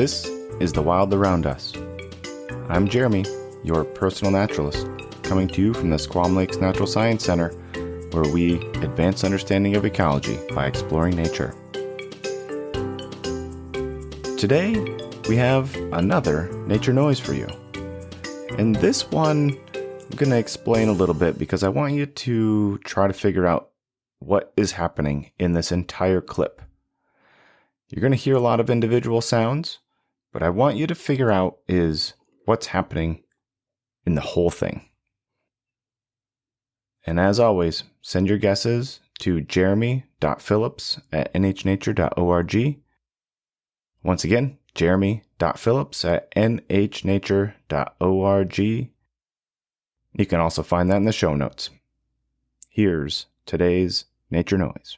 This is The Wild Around Us. I'm Jeremy, your personal naturalist, coming to you from the Squam Lakes Natural Science Center, where we advance understanding of ecology by exploring nature. Today, we have another nature noise for you. And this one, I'm going to explain a little bit because I want you to try to figure out what is happening in this entire clip. You're going to hear a lot of individual sounds, but I want you to figure out is what's happening in the whole thing. And as always, send your guesses to Jeremy.Phillips@nhnature.org. Once again, Jeremy.Phillips@nhnature.org. You can also find that in the show notes. Here's today's nature noise.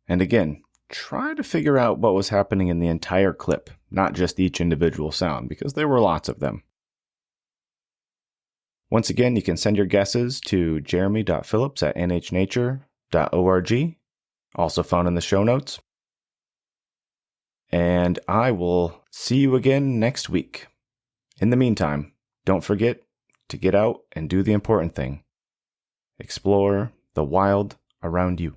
And again, try to figure out what was happening in the entire clip, not just each individual sound, because there were lots of them. Once again, you can send your guesses to Jeremy.Phillips@nhnature.org, also found in the show notes. And I will see you again next week. In the meantime, don't forget to get out and do the important thing. Explore the wild around you.